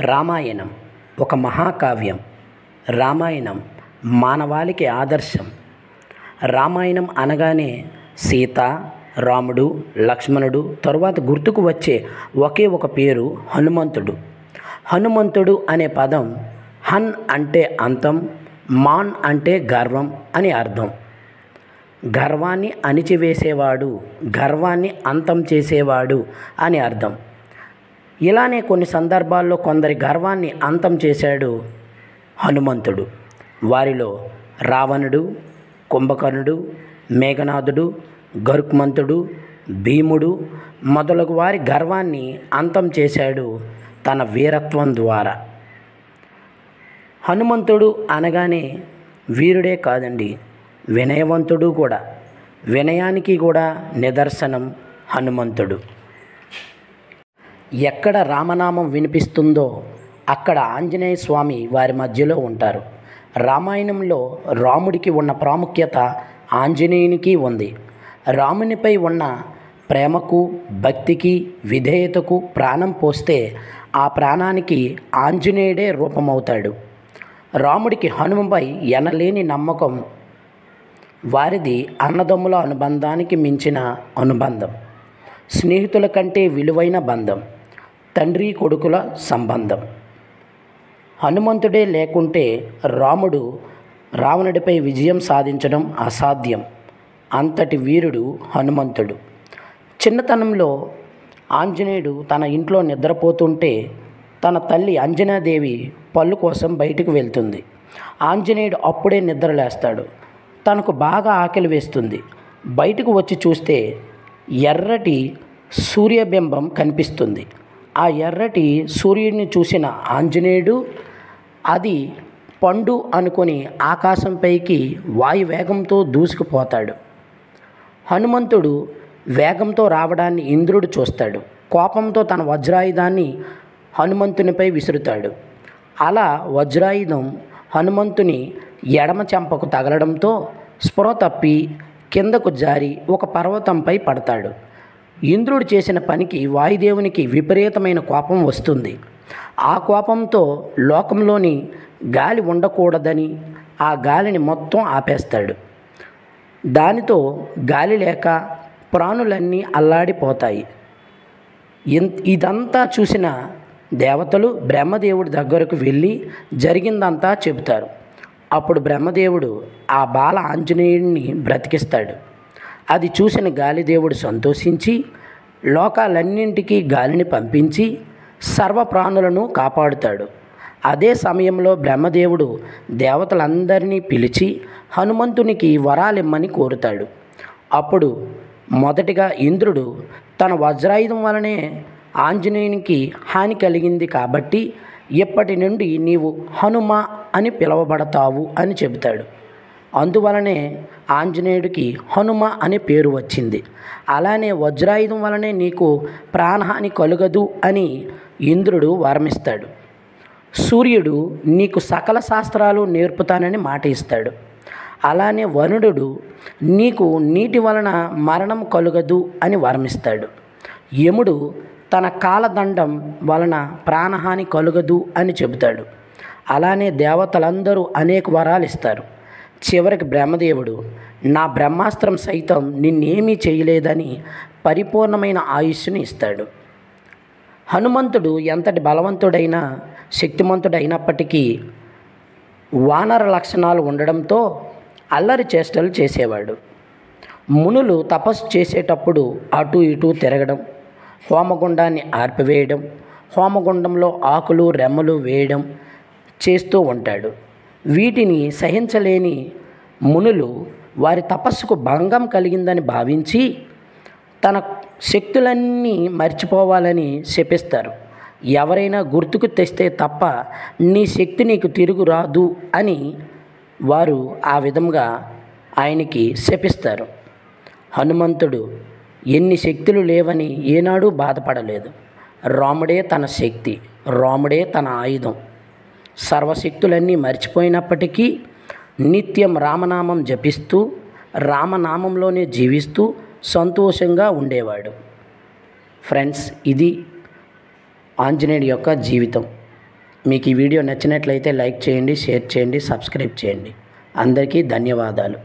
రామాయణం ఒక మహాకావ్యం. రామాయణం మానవాళికి ఆదర్శం. రామాయణం అనగానే సీత, రాముడు, లక్ష్మణుడు, తరువాత గుర్తుకు వచ్చే ఒకే ఒక పేరు హనుమంతుడు. హనుమంతుడు అనే పదం హన్ అంటే అంతం, మాన్ అంటే గర్వం అని అర్థం. గర్వాన్ని అణిచివేసేవాడు, గర్వాన్ని అంతం చేసేవాడు అని అర్థం. ఇలానే కొన్ని సందర్భాల్లో కొందరి గర్వాన్ని అంతం చేశాడు హనుమంతుడు. వారిలో రావణుడు, కుంభకర్ణుడు, మేఘనాథుడు, గరుత్మంతుడు, భీముడు మొదలగు వారి గర్వాన్ని అంతం చేశాడు తన వీరత్వం ద్వారా. హనుమంతుడు అనగానే వీరుడే కాదండి, వినయవంతుడు కూడా. వినయానికి కూడా నిదర్శనం హనుమంతుడు. ఎక్కడ రామనామం వినిపిస్తుందో అక్కడ ఆంజనేయ స్వామి వారి మధ్యలో ఉంటారు. రామాయణంలో రాముడికి ఉన్న ప్రాముఖ్యత ఆంజనేయునికి ఉంది. రామునిపై ఉన్న ప్రేమకు, భక్తికి, విధేయతకు ప్రాణం పోస్తే ఆ ప్రాణానికి ఆంజనేయుడే రూపమవుతాడు. రాముడికి హనుమపై ఎనలేని నమ్మకం. వారిది అన్నదమ్ముల అనుబంధానికి మించిన అనుబంధం, స్నేహితుల కంటే విలువైన బంధం, తండ్రి కొడుకుల సంబంధం. హనుమంతుడే లేకుంటే రాముడు రావణుడిపై విజయం సాధించడం అసాధ్యం. అంతటి వీరుడు హనుమంతుడు. చిన్నతనంలో ఆంజనేయుడు తన ఇంట్లో నిద్రపోతుంటే తన తల్లి అంజనాదేవి పళ్ళు కోసం బయటకు వెళ్తుంది. ఆంజనేయుడు అప్పుడే నిద్రలేస్తాడు. తనకు బాగా ఆకలి వేస్తుంది. బయటకు వచ్చి చూస్తే ఎర్రటి సూర్యబింబం కనిపిస్తుంది. ఆ ఎర్రటి సూర్యుడిని చూసిన ఆంజనేయుడు అది పండు అనుకొని ఆకాశంపైకి వాయువేగంతో దూసుకుపోతాడు. హనుమంతుడు వేగంతో రావడాన్ని ఇంద్రుడు చూస్తాడు. కోపంతో తన వజ్రాయుధాన్ని హనుమంతునిపై విసురుతాడు. అలా వజ్రాయుధం హనుమంతుని ఎడమ చెంపకు తగలడంతో స్పృహ తప్పి కిందకు జారి ఒక పర్వతంపై పడతాడు. ఇంద్రుడు చేసిన పనికి వాయుదేవునికి విపరీతమైన కోపం వస్తుంది. ఆ కోపంతో లోకంలోని గాలి ఉండకూడదని ఆ గాలిని మొత్తం ఆపేస్తాడు. దానితో గాలి లేక ప్రాణులన్నీ అల్లాడిపోతాయి. ఇదంతా చూసిన దేవతలు బ్రహ్మదేవుడి దగ్గరకు వెళ్ళి జరిగిందంతా చెబుతారు. అప్పుడు బ్రహ్మదేవుడు ఆ బాల ఆంజనేయుడిని బ్రతికిస్తాడు. అది చూసిన గాలిదేవుడు సంతోషించి లోకాలన్నింటికీ గాలిని పంపించి సర్వ ప్రాణులను కాపాడుతాడు. అదే సమయంలో బ్రహ్మదేవుడు దేవతలందరినీ పిలిచి హనుమంతునికి వరాలిమ్మని కోరుతాడు. అప్పుడు మొదటిగా ఇంద్రుడు తన వజ్రాయుధం వలనే ఆంజనేయునికి హాని కలిగింది కాబట్టి ఇప్పటి నుండి నీవు హనుమ అని పిలువబడతావు అని చెబుతాడు. అందువలనే ఆంజనేయుడికి హనుమ అనే పేరు వచ్చింది. అలానే వజ్రాయుధం వలనే నీకు ప్రాణహాని కలుగదు అని ఇంద్రుడు వరమిస్తాడు. సూర్యుడు నీకు సకల శాస్త్రాలు నేర్పుతానని మాట ఇస్తాడు. అలానే వరుణుడు నీకు నీటి వలన మరణం కలుగదు అని వరమిస్తాడు. యముడు తన కాలదండం వలన ప్రాణహాని కలుగదు అని చెబుతాడు. అలానే దేవతలందరూ అనేక వరాలు ఇస్తారు. చివరికి బ్రహ్మదేవుడు నా బ్రహ్మాస్త్రం సైతం నిన్నేమీ చేయలేదని పరిపూర్ణమైన ఆయుష్ని ఇస్తాడు. హనుమంతుడు ఎంతటి బలవంతుడైనా శక్తిమంతుడైనప్పటికీ వానర లక్షణాలు ఉండడంతో అల్లరి చేష్టలు చేసేవాడు. మునులు తపస్సు చేసేటప్పుడు అటు ఇటు తిరగడం, హోమగుండాన్ని ఆర్పివేయడం, హోమగుండంలో ఆకులు రెమ్మలు వేయడం చేస్తూ ఉంటాడు. వీటిని సహించలేని మునులు వారి తపస్సుకు భంగం కలిగిందని భావించి తన శక్తులన్నీ మర్చిపోవాలని శపిస్తారు. ఎవరైనా గుర్తుకు తెస్తే తప్ప నీ శక్తి నీకు తిరుగు రాదు అని వారు ఆ విధంగా ఆయనకి శపిస్తారు. హనుమంతుడు ఎన్ని శక్తులు లేవని ఏనాడూ బాధపడలేదు. రాముడే తన శక్తి, రాముడే తన ఆయుధం. సర్వశక్తులన్నీ మర్చిపోయినప్పటికీ నిత్యం రామనామం జపిస్తూ రామనామంలోనే జీవిస్తూ సంతోషంగా ఉండేవాడు. ఫ్రెండ్స్, ఇది ఆంజనేయుడి యొక్క జీవితం. మీకు ఈ వీడియో నచ్చినట్లయితే లైక్ చేయండి, షేర్ చేయండి, సబ్స్క్రైబ్ చేయండి. అందరికీ ధన్యవాదాలు.